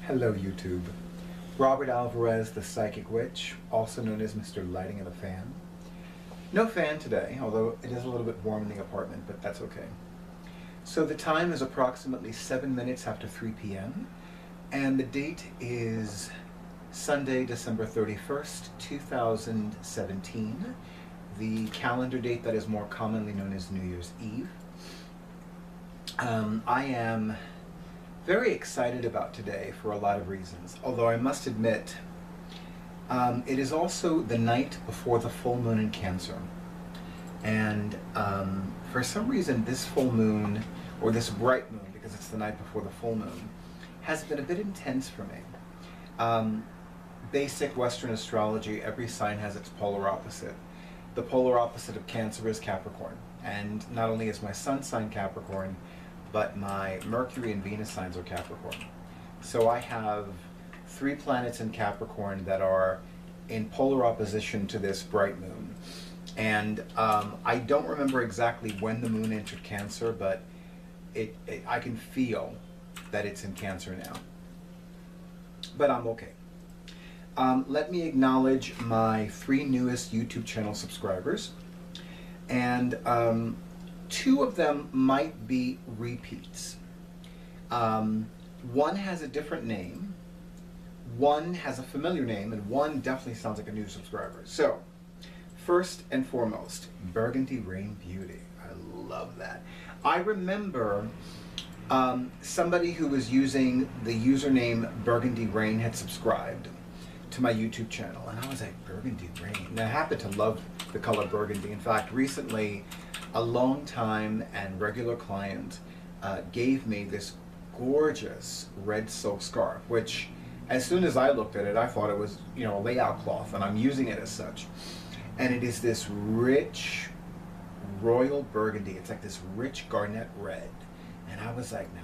Hello YouTube. Robert Alvarez, the Psychic Witch, also known as Mr. Lighting of the Fan. No fan today, although it is a little bit warm in the apartment, but that's okay. So the time is approximately 7 minutes after 3 p.m. and the date is Sunday, December 31st, 2017, the calendar date that is more commonly known as New Year's Eve. I am very excited about today for a lot of reasons, although I must admit it is also the night before the full moon in Cancer. And for some reason this full moon, or this bright moon, because it's the night before the full moon, has been a bit intense for me. Basic Western astrology, every sign has its polar opposite. The polar opposite of Cancer is Capricorn, and not only is my sun sign Capricorn, but my Mercury and Venus signs are Capricorn. So I have 3 planets in Capricorn that are in polar opposition to this bright moon. And I don't remember exactly when the moon entered Cancer, but I can feel that it's in Cancer now. But I'm okay. Let me acknowledge my 3 newest YouTube channel subscribers. And 2 of them might be repeats. One has a different name, one has a familiar name, and one definitely sounds like a new subscriber. So, first and foremost, Burgundy Rain Beauty. I love that. I remember somebody who was using the username Burgundy Rain had subscribed to my YouTube channel, and I was like, Burgundy Rain. And I happen to love the color burgundy. In fact, recently, a long time and regular client gave me this gorgeous red silk scarf, which as soon as I looked at it, I thought it was, a layout cloth, and I'm using it as such. And it is this rich royal burgundy. It's like this rich garnet red. And I was like, now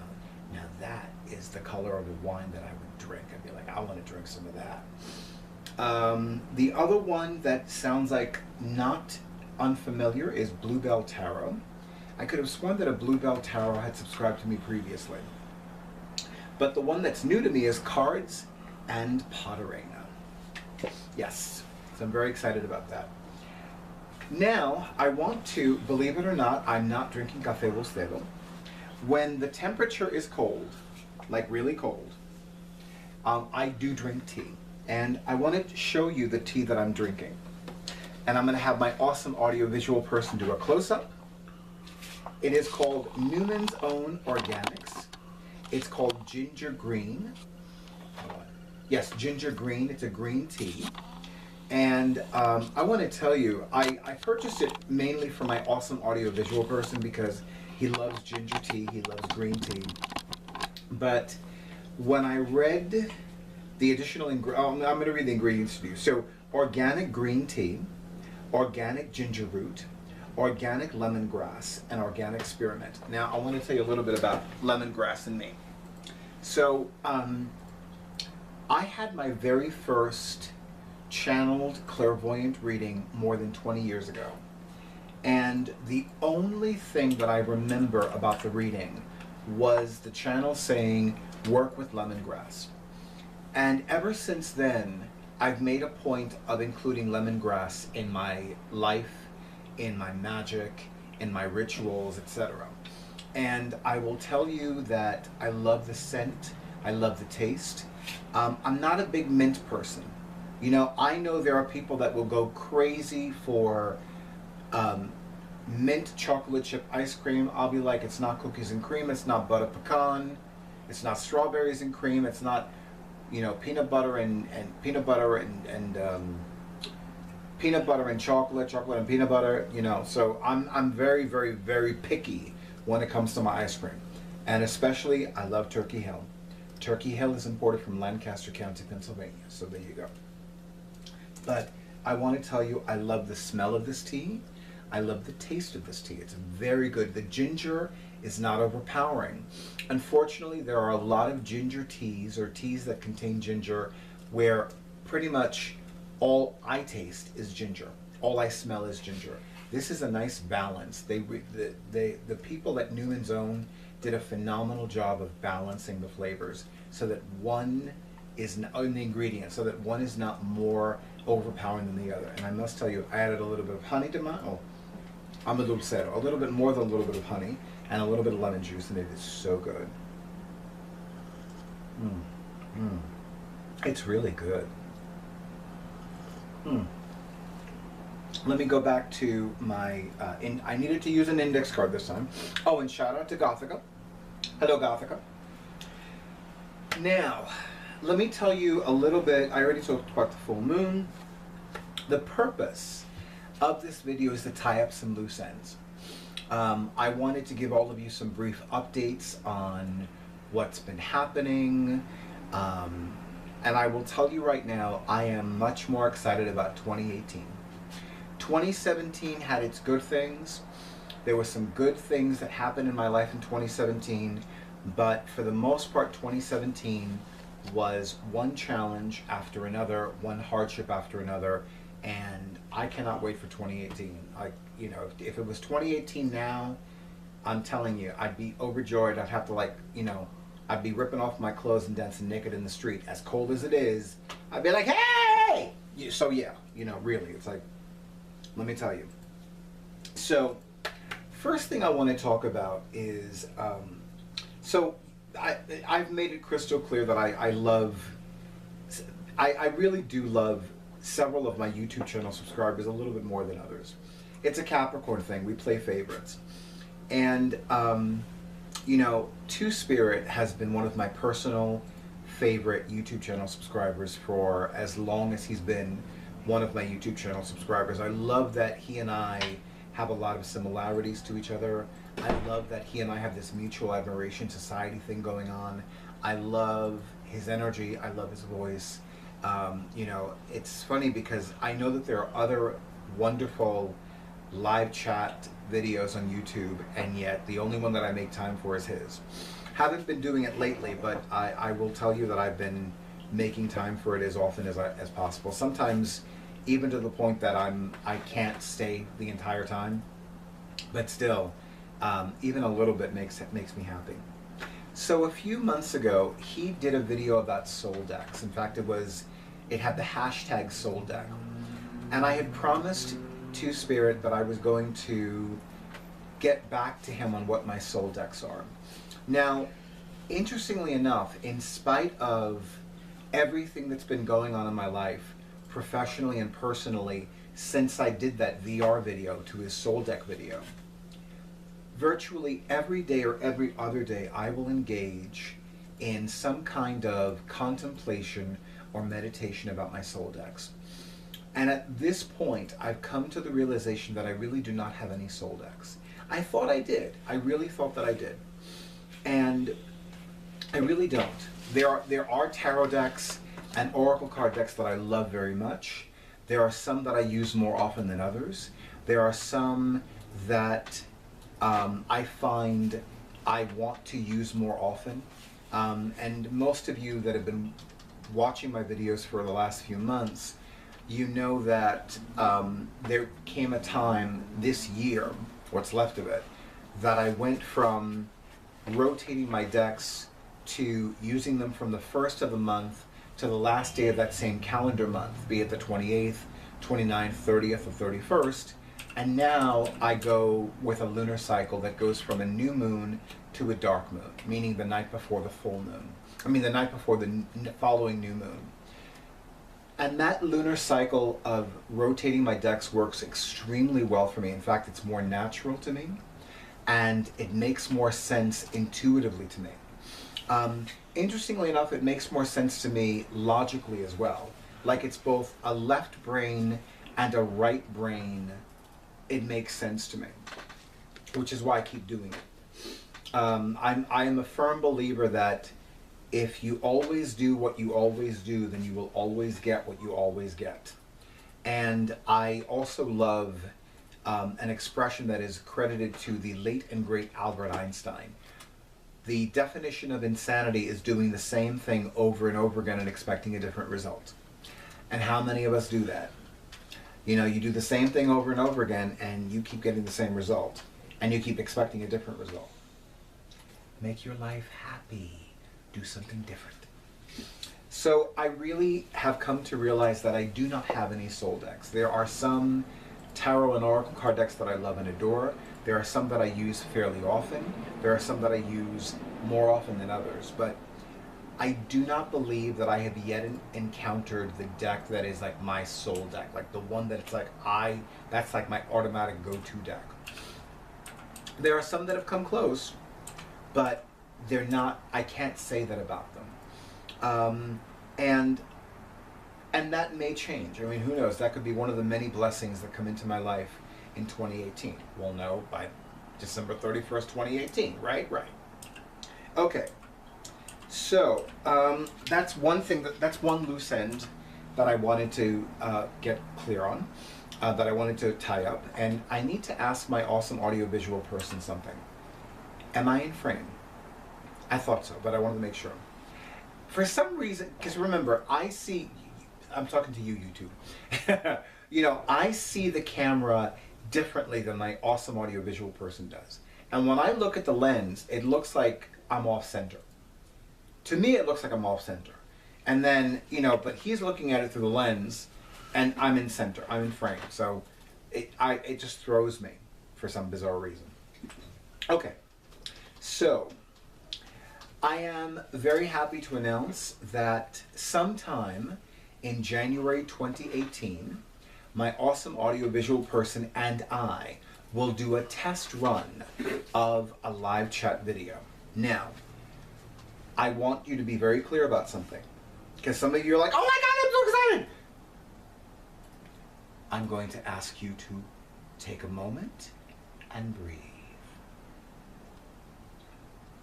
that is the color of the wine that I would drink. I'd be like, I want to drink some of that. The other one that sounds like not unfamiliar is Bluebell Tarot. I could have sworn that a Bluebell Tarot had subscribed to me previously. But the one that's new to me is Cards and Pottering. Yes, so I'm very excited about that. Now, I want to, believe it or not, I'm not drinking Café Bustelo. When the temperature is cold, like really cold, I do drink tea. And I want to show you the tea that I'm drinking. And I'm going to have my awesome audiovisual person do a close-up. It is called Newman's Own Organics. It's called Ginger Green. Yes, Ginger Green. It's a green tea. And I want to tell you, I purchased it mainly for my awesome audiovisual person because he loves ginger tea, he loves green tea. But when I read the additional ingredients, I'm going to read the ingredients to you. So, organic green tea, organic ginger root, organic lemongrass, and organic spearmint. Now, I want to tell you a little bit about lemongrass and me. So, I had my very first channeled clairvoyant reading more than 20 years ago. And the only thing that I remember about the reading was the channel saying, work with lemongrass. And ever since then, I've made a point of including lemongrass in my life, in my magic, in my rituals, etc. And I will tell you that I love the scent, I love the taste. I'm not a big mint person. I know there are people that will go crazy for mint chocolate chip ice cream. I'll be like, it's not cookies and cream, it's not butter pecan, it's not strawberries and cream, it's not peanut butter and peanut butter and peanut butter and chocolate and peanut butter, So I'm very, very, very picky when it comes to my ice cream. And especially, I love Turkey Hill. Turkey Hill is imported from Lancaster County, Pennsylvania. So there you go. But I want to tell you, I love the smell of this tea. I love the taste of this tea. It's very good. The ginger is not overpowering. Unfortunately, there are a lot of ginger teas or teas that contain ginger where pretty much all I taste is ginger. All I smell is ginger. This is a nice balance. The people at Newman's Own did a phenomenal job of balancing the flavors. so that one is in the ingredient, so that one is not more overpowering than the other. And I must tell you, I added a little bit of honey to mine. Oh, I'm a little sad. A little bit more than a little bit of honey and a little bit of lemon juice, and it is so good. It's really good. Let me go back to my, I needed to use an index card this time. Oh, and shout out to Gothica. Hello, Gothica. Now, let me tell you a little bit. I already talked about the full moon. The purpose of this video is to tie up some loose ends. I wanted to give all of you some brief updates on what's been happening. And I will tell you right now, I am much more excited about 2018. 2017 had its good things. There were some good things that happened in my life in 2017, but for the most part, 2017 was one challenge after another, one hardship after another, and I cannot wait for 2018. You know, if it was 2018 now, I'm telling you, I'd be overjoyed. I'd have to, like, you know, I'd be ripping off my clothes and dancing naked in the street. As cold as it is, I'd be like, hey! So yeah, you know, really, it's like, let me tell you. So, first thing I want to talk about is, I've made it crystal clear that I really do love several of my YouTube channel subscribers a little bit more than others. It's a Capricorn thing. We play favorites. And, you know, Two Spirit has been one of my personal favorite YouTube channel subscribers for as long as he's been one of my YouTube channel subscribers. I love that he and I have a lot of similarities to each other. I love that he and I have this mutual admiration society thing going on. I love his energy. I love his voice. You know, it's funny because I know that there are other wonderful live chat videos on YouTube, and yet the only one that I make time for is his. Haven't been doing it lately, but I will tell you that I've been making time for it as often as possible. Sometimes even to the point that I can't stay the entire time, but still, even a little bit makes me happy. So a few months ago, he did a video about souldeck. In fact, it had the hashtag souldeck, and I had promised to Spirit that I was going to get back to him on what my souldecks are. Now, interestingly enough, in spite of everything that's been going on in my life, professionally and personally, since I did that VR video to his souldeck video, virtually every day or every other day I will engage in some kind of contemplation or meditation about my souldecks. And at this point, I've come to the realization that I really do not have any souldecks. I thought I did. I really thought that I did. And I really don't. There are tarot decks and oracle card decks that I love very much. There are some that I use more often than others. There are some that I find I want to use more often. And most of you that have been watching my videos for the last few months, you know that there came a time this year, what's left of it, that I went from rotating my decks to using them from the first of the month to the last day of that same calendar month, be it the 28th, 29th, 30th, or 31st. And now I go with a lunar cycle that goes from a new moon to a dark moon, meaning the night before the full moon. I mean the night before the following new moon. And that lunar cycle of rotating my decks works extremely well for me. In fact, it's more natural to me, and it makes more sense intuitively to me. Interestingly enough, it makes more sense to me logically as well. Like it's both a left brain and a right brain. It makes sense to me, which is why I keep doing it. I am a firm believer that if you always do what you always do, then you will always get what you always get. And I also love an expression that is credited to the late and great Albert Einstein. The definition of insanity is doing the same thing over and over again and expecting a different result. And how many of us do that? You know, you do the same thing over and over again and you keep getting the same result. And you keep expecting a different result. Make your life happy. Do something different. So I really have come to realize that I do not have any soul decks. There are some tarot and oracle card decks that I love and adore. There are some that I use fairly often. There are some that I use more often than others. But I do not believe that I have yet encountered the deck that is like my soul deck, like the one that it's like that's like my automatic go-to deck. There are some that have come close, but they're not, I can't say that about them. And that may change. I mean, who knows? That could be one of the many blessings that come into my life in 2018. We'll know by December 31st, 2018, right? Right. Okay. So, that's one thing, that's one loose end that I wanted to get clear on, that I wanted to tie up. And I need to ask my awesome audiovisual person something. Am I in frame? I thought so, but I wanted to make sure. For some reason, because remember, I'm talking to you, YouTube. You know, I see the camera differently than my awesome audiovisual person does. And when I look at the lens, it looks like I'm off center. To me, it looks like I'm off center. And then, you know, but he's looking at it through the lens, and I'm in center, I'm in frame. So it just throws me for some bizarre reason. Okay, so I am very happy to announce that sometime in January 2018, my awesome audiovisual person and I will do a test run of a live chat video. Now, I want you to be very clear about something, because some of you are like, oh my God, I'm so excited. I'm going to ask you to take a moment and breathe.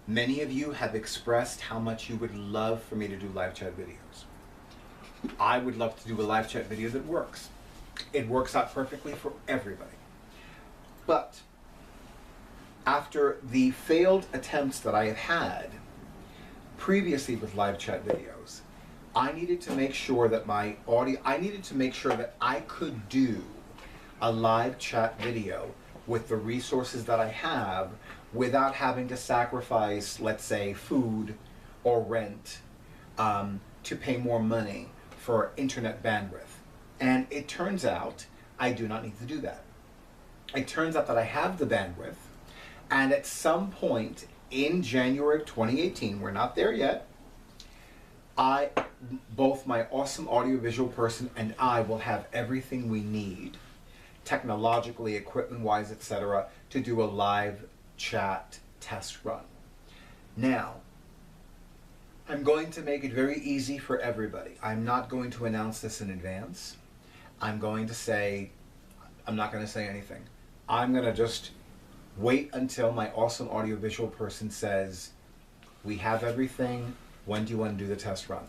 Many of you have expressed how much you would love for me to do live chat videos. I would love to do a live chat video that works. It works out perfectly for everybody. But after the failed attempts that I have had previously with live chat videos, I needed to make sure that I could do a live chat video with the resources that I have without having to sacrifice, let's say, food or rent to pay more money for internet bandwidth. And it turns out I do not need to do that. It turns out that I have the bandwidth, and at some point in January of 2018, we're not there yet, both my awesome audiovisual person and I will have everything we need, technologically, equipment-wise, etc., to do a live chat test run. Now, I'm going to make it very easy for everybody. I'm not going to announce this in advance. I'm not going to say anything. I'm going to just wait until my awesome audiovisual person says, we have everything, when do you want to do the test run?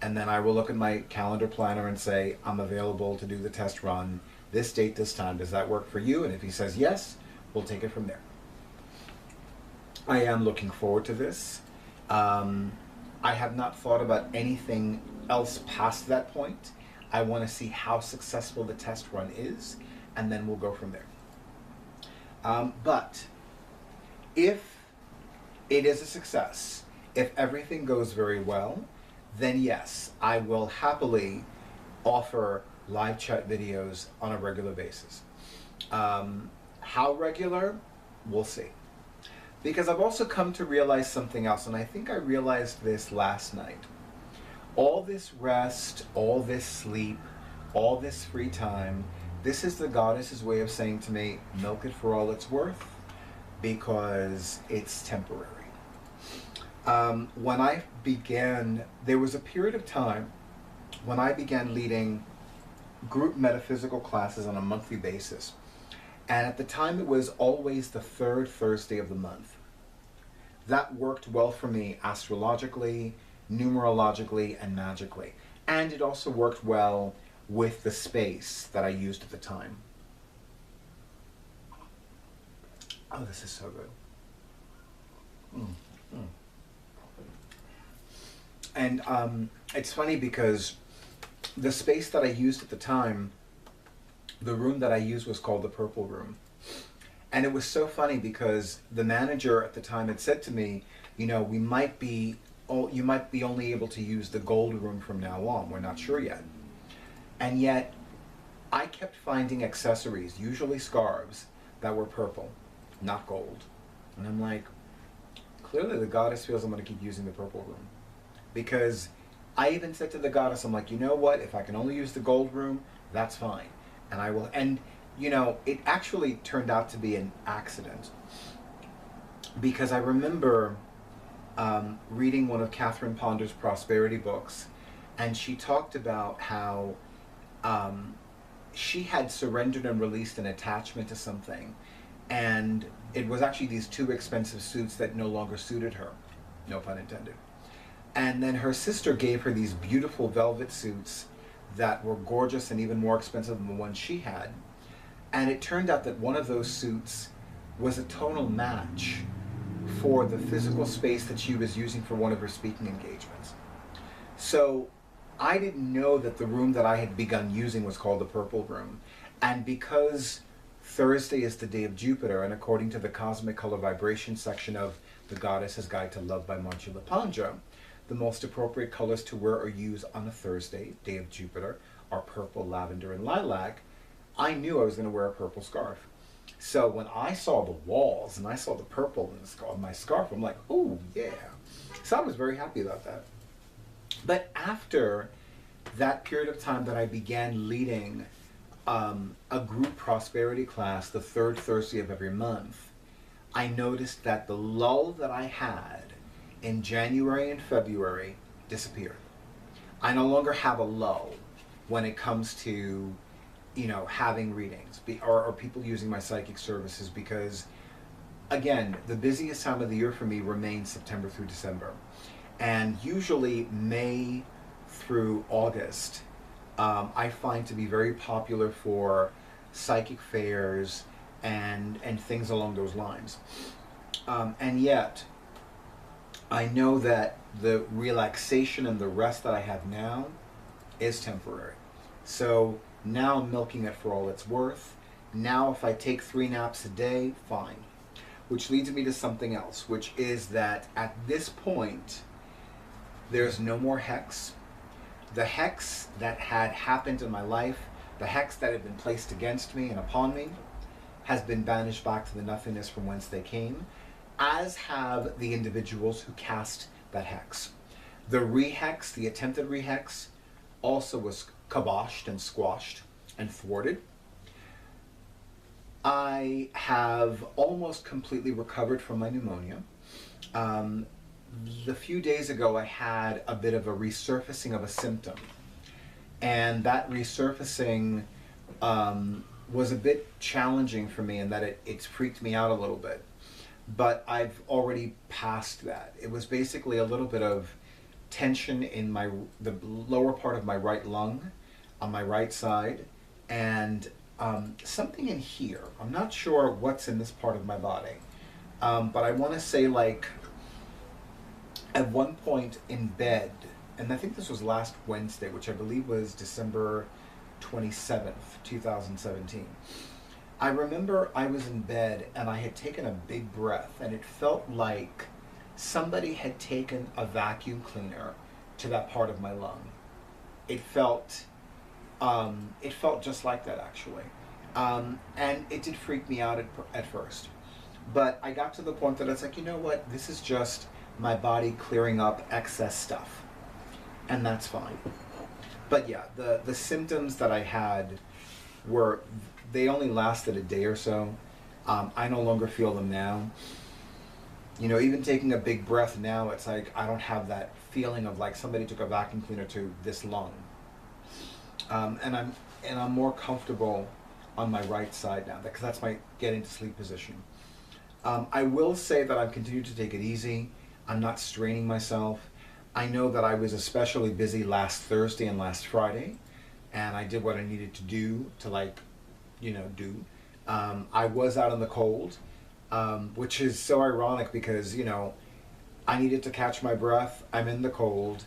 And then I will look at my calendar planner and say, I'm available to do the test run this date, this time. Does that work for you? And if he says yes, we'll take it from there. I am looking forward to this. I have not thought about anything else past that point. I want to see how successful the test run is, and then we'll go from there. But if it is a success, if everything goes very well, then yes, I will happily offer live chat videos on a regular basis. How regular? We'll see. Because I've also come to realize something else, and I think I realized this last night. All this rest, all this sleep, all this free time, this is the goddess's way of saying to me, milk it for all it's worth, because it's temporary. When I began, there was a period of time when I began leading group metaphysical classes on a monthly basis. And at the time, it was always the third Thursday of the month. That worked well for me astrologically, numerologically, and magically. And it also worked well with the space that I used at the time. Oh, this is so good. And it's funny because the space that I used at the time, the room that I used was called the Purple Room. And it was so funny because the manager at the time had said to me, you know, we might be you might be only able to use the gold room from now on. We're not sure yet. And yet, I kept finding accessories, usually scarves, that were purple, not gold. And I'm like, clearly the goddess feels I'm going to keep using the purple room. Because I even said to the goddess, I'm like, you know what, if I can only use the gold room, that's fine. And I will, and you know, it actually turned out to be an accident. Because I remember reading one of Catherine Ponder's prosperity books, and she talked about how she had surrendered and released an attachment to something, and it was actually these 2 expensive suits that no longer suited her, no pun intended. And then her sister gave her these beautiful velvet suits that were gorgeous and even more expensive than the one she had. And it turned out that one of those suits was a tonal match for the physical space that she was using for one of her speaking engagements. So I didn't know that the room that I had begun using was called the Purple Room. And because Thursday is the day of Jupiter, and according to the Cosmic Color Vibration section of The Goddess's Guide to Love by Manju Lapanja, the most appropriate colors to wear or use on a Thursday, day of Jupiter, are purple, lavender, and lilac. I knew I was going to wear a purple scarf. So when I saw the walls and I saw the purple in my scarf, I'm like, oh yeah. So I was very happy about that. But after that period of time that I began leading a group prosperity class the 3rd Thursday of every month, I noticed that the lull that I had in January and February disappeared. I no longer have a lull when it comes to, you know, having readings or people using my psychic services, because again, the busiest time of the year for me remains September through December. And usually May through August, I find to be very popular for psychic fairs and things along those lines. And yet, I know that the relaxation and the rest that I have now is temporary. So now I'm milking it for all it's worth. Now if I take 3 naps a day, fine. Which leads me to something else, which is that at this point, there's no more hex. The hex that had happened in my life, the hex that had been placed against me and upon me, has been banished back to the nothingness from whence they came, as have the individuals who cast that hex. The rehex, the attempted rehex, also was kiboshed and squashed and thwarted. I have almost completely recovered from my pneumonia. A few days ago I had a bit of a resurfacing of a symptom, and that resurfacing was a bit challenging for me in that it freaked me out a little bit. But I've already passed that. It was basically a little bit of tension in the lower part of my right lung, on my right side, and something in here. I'm not sure what's in this part of my body, but I want to say, like, at one point in bed, and I think this was last Wednesday, which I believe was December 27th, 2017. I remember I was in bed and I had taken a big breath, and it felt like somebody had taken a vacuum cleaner to that part of my lung. It felt just like that, actually. And it did freak me out at first. But I got to the point that it's like, you know what, this is just my body clearing up excess stuff. And that's fine. But yeah, the symptoms that I had they only lasted a day or so. I no longer feel them now. You know, even taking a big breath now, it's like I don't have that feeling of like somebody took a vacuum cleaner to this lung. And I'm more comfortable on my right side now, because that's my getting to sleep position. I will say that I've continued to take it easy. I'm not straining myself. I know that I was especially busy last Thursday and last Friday, and I did what I needed to do to do. I was out in the cold, which is so ironic because, I needed to catch my breath. I'm in the cold,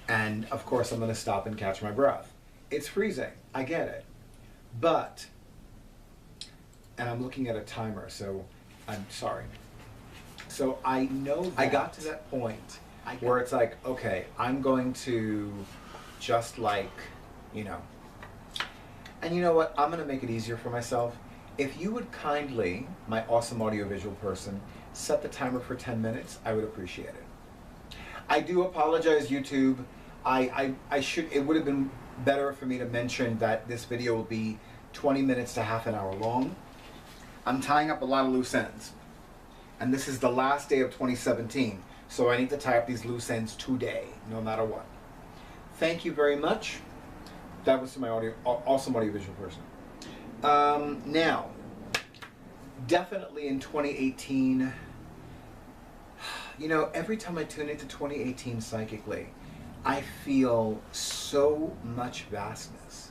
and of course I'm going to stop and catch my breath. It's freezing. I get it. But, and I'm looking at a timer, so I'm sorry. So I know that I got to that point where it's like, okay, I'm going to just like, you know, and you know what, I'm going to make it easier for myself. If you would kindly, my awesome audiovisual person, set the timer for 10 minutes, I would appreciate it. I do apologize, YouTube. I should, it would have been better for me to mention that this video will be 20 minutes to half an hour long. I'm tying up a lot of loose ends. And this is the last day of 2017, so I need to tie up these loose ends today, no matter what. Thank you very much. That was to my awesome audiovisual person. Now, definitely in 2018, you know, every time I tune into 2018 psychically, I feel so much vastness.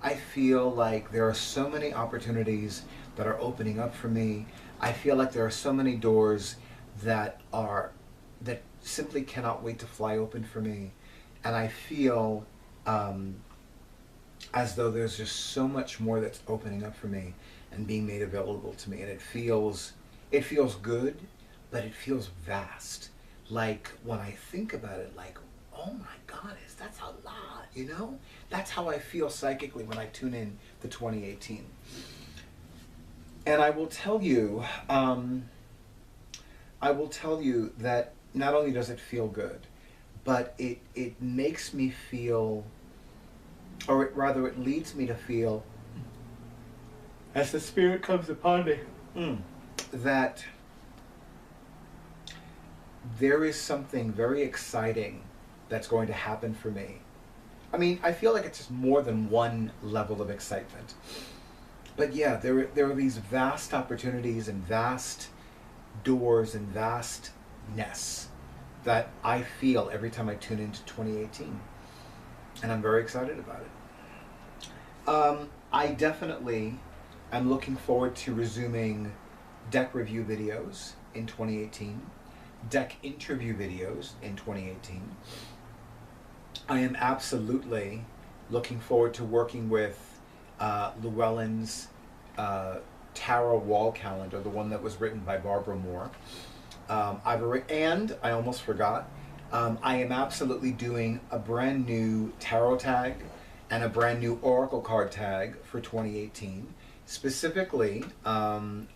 I feel like there are so many opportunities that are opening up for me. I feel like there are so many doors that simply cannot wait to fly open for me. And I feel as though there's just so much more that's opening up for me and being made available to me. And it feels good, but it feels vast. Like when I think about it, like, oh my God, that's a lot, you know? That's how I feel psychically when I tune in to 2018. And I will tell you that not only does it feel good, but it makes me feel, or rather it leads me to feel, as the Spirit comes upon me, that there is something very exciting that's going to happen for me. I mean, I feel like it's just more than one level of excitement. But yeah, there are these vast opportunities and vast doors and vastness that I feel every time I tune into 2018. And I'm very excited about it. I definitely am looking forward to resuming deck review videos in 2018, deck interview videos in 2018. I am absolutely looking forward to working with Llewellyn's tarot wall calendar, the one that was written by Barbara Moore. And I almost forgot, I am absolutely doing a brand new tarot tag and a brand new oracle card tag for 2018, specifically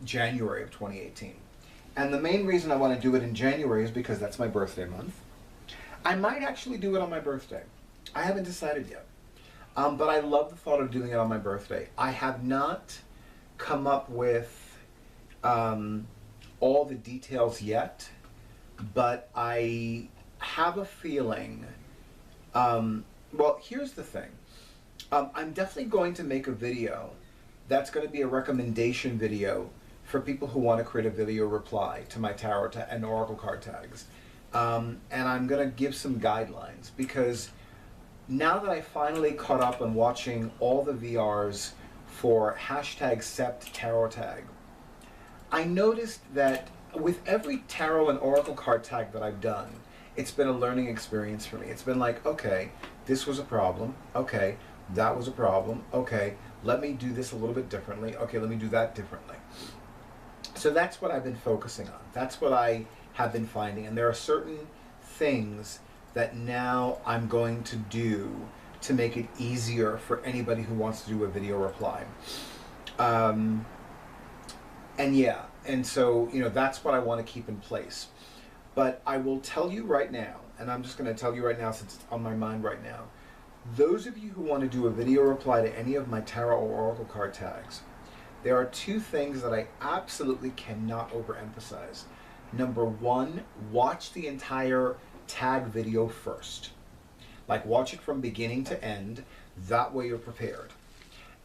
January of 2018. And the main reason I want to do it in January is because that's my birthday month. I might actually do it on my birthday. I haven't decided yet. But I love the thought of doing it on my birthday. I have not come up with all the details yet, but I have a feeling, well, here's the thing. I'm definitely going to make a video that's going to be a recommendation video for people who want to create a video reply to my tarot and oracle card tags. And I'm going to give some guidelines, because now that I finally caught up on watching all the VRs for #Sept tarot tag, I noticed that with every tarot and oracle card tag that I've done, it's been a learning experience for me. It's been like, okay, this was a problem. Okay, that was a problem. Okay, let me do this a little bit differently. Okay, let me do that differently. So that's what I've been focusing on. That's what I have been finding. And there are certain things that now I'm going to do to make it easier for anybody who wants to do a video reply. And yeah, and so, you know, that's what I want to keep in place. But I will tell you right now, and I'm just going to tell you right now since it's on my mind right now, those of you who want to do a video reply to any of my tarot or oracle card tags, there are two things that I absolutely cannot overemphasize. Number one, watch the entire tag video first. Like, watch it from beginning to end. That way you're prepared.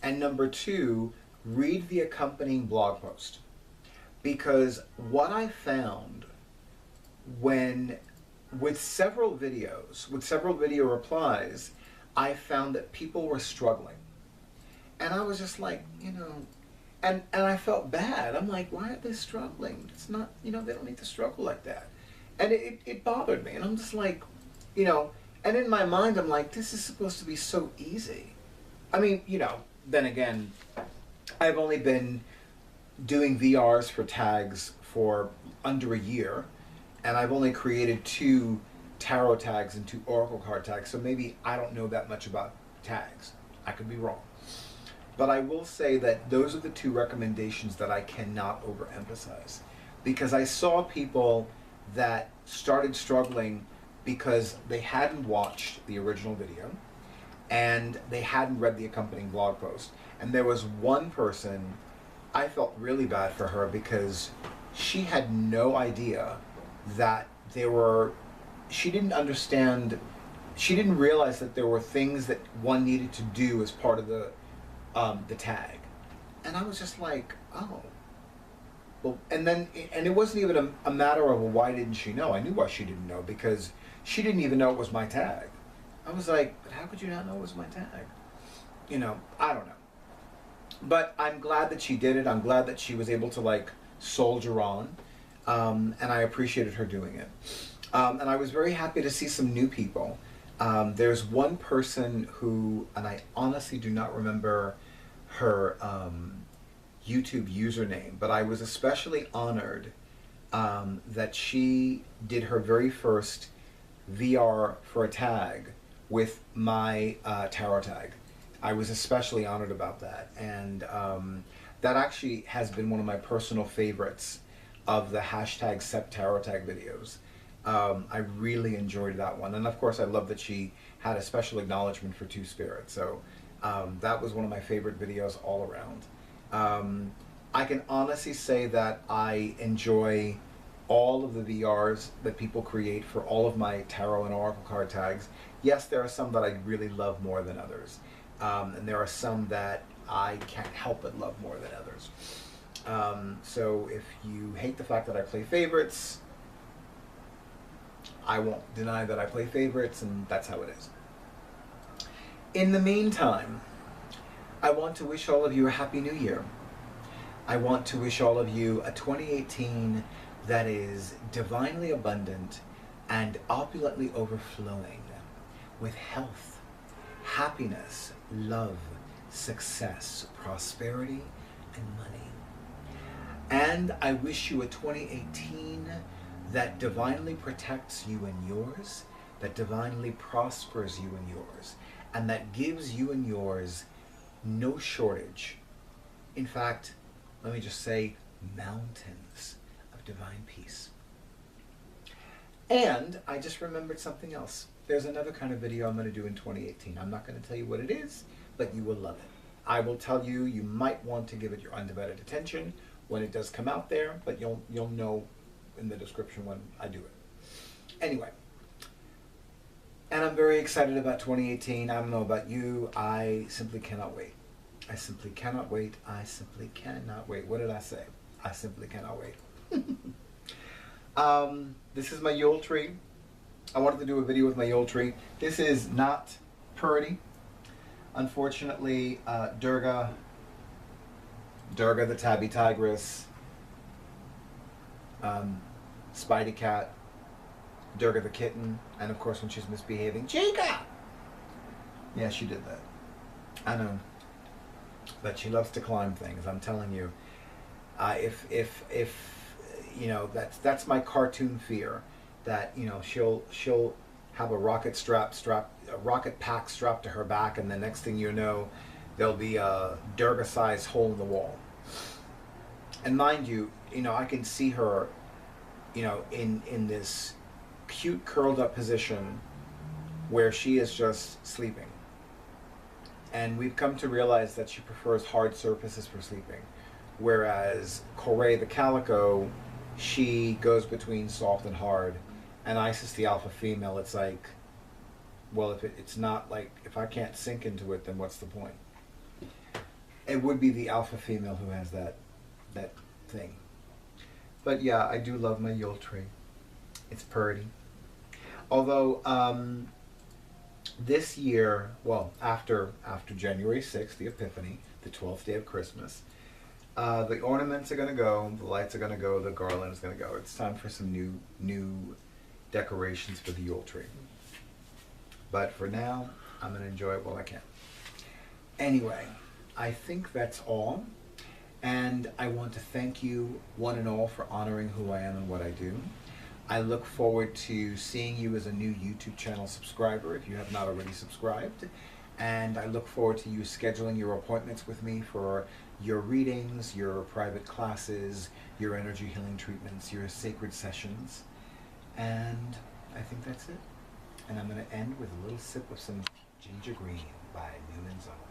And number two, read the accompanying blog post. Because what I found with several video replies, I found that people were struggling. And I was just like, you know, and I felt bad. I'm like, why are they struggling? It's not, you know, they don't need to struggle like that. And it bothered me. And I'm just like, you know, and in my mind, I'm like, this is supposed to be so easy. I mean, you know, then again, I've only been doing VRs for tags for under a year, and I've only created 2 tarot tags and 2 oracle card tags, so maybe I don't know that much about tags. I could be wrong. But I will say that those are the 2 recommendations that I cannot overemphasize, because I saw people that started struggling because they hadn't watched the original video and they hadn't read the accompanying blog post. And there was one person, I felt really bad for her because she had no idea that she didn't understand, she didn't realize that there were things that one needed to do as part of the tag. And I was just like, oh. Well, and it wasn't even a matter of, well, why didn't she know? I knew why she didn't know, because she didn't even know it was my tag. I was like, but how could you not know it was my tag? You know, I don't know. But I'm glad that she did it. I'm glad that she was able to like soldier on. And I appreciated her doing it. And I was very happy to see some new people. There's one person who, and I honestly do not remember her YouTube username, but I was especially honored that she did her very first VR for a tag with my tarot tag. I was especially honored about that, and that actually has been one of my personal favorites of the hashtag #SepTarotTag videos. I really enjoyed that one, and of course I love that she had a special acknowledgement for Two Spirits, so that was one of my favorite videos all around. I can honestly say that I enjoy all of the VRs that people create for all of my tarot and oracle card tags. Yes, there are some that I really love more than others, and there are some that I can't help but love more than others. So if you hate the fact that I play favorites, I won't deny that I play favorites, and that's how it is. In the meantime, I want to wish all of you a Happy New Year. I want to wish all of you a 2018 that is divinely abundant and opulently overflowing with health, happiness, love, success, prosperity, and money. And I wish you a 2018 that divinely protects you and yours, that divinely prospers you and yours, and that gives you and yours no shortage. In fact, let me just say, mountains of divine peace. And I just remembered something else. There's another kind of video I'm going to do in 2018. I'm not going to tell you what it is, but you will love it. I will tell you, you might want to give it your undivided attention when it does come out there, but you'll know in the description when I do it. Anyway, and I'm very excited about 2018. I don't know about you. I simply cannot wait. I simply cannot wait. I simply cannot wait. What did I say? I simply cannot wait. This is my Yule tree. I wanted to do a video with my Yule tree. This is not Purdy. Unfortunately, Durga the tabby tigress, Spidey cat, Durga the kitten, and of course when she's misbehaving, Chica! Yeah, she did that. I know. But she loves to climb things, I'm telling you. If you know, that's my cartoon fear, that, you know, she'll have a rocket pack strapped to her back, and the next thing you know, there'll be a Durga-sized hole in the wall. And mind you, I can see her, in this cute curled up position where she is just sleeping. And we've come to realize that she prefers hard surfaces for sleeping. Whereas Corey the calico, she goes between soft and hard. And Isis the alpha female, it's like, well, if it's not like, if I can't sink into it, then what's the point? It would be the alpha female who has that thing. But yeah, I do love my Yule tree. It's pretty. Although, this year, well, after January 6th, the Epiphany, the 12th day of Christmas, the ornaments are going to go, the lights are going to go, the garland is going to go. It's time for some new decorations for the Yule tree. But for now, I'm going to enjoy it while I can. Anyway, I think that's all. And I want to thank you, one and all, for honoring who I am and what I do. I look forward to seeing you as a new YouTube channel subscriber if you have not already subscribed. And I look forward to you scheduling your appointments with me for your readings, your private classes, your energy healing treatments, your sacred sessions. And I think that's it. And I'm going to end with a little sip of some ginger green by Newman's Own.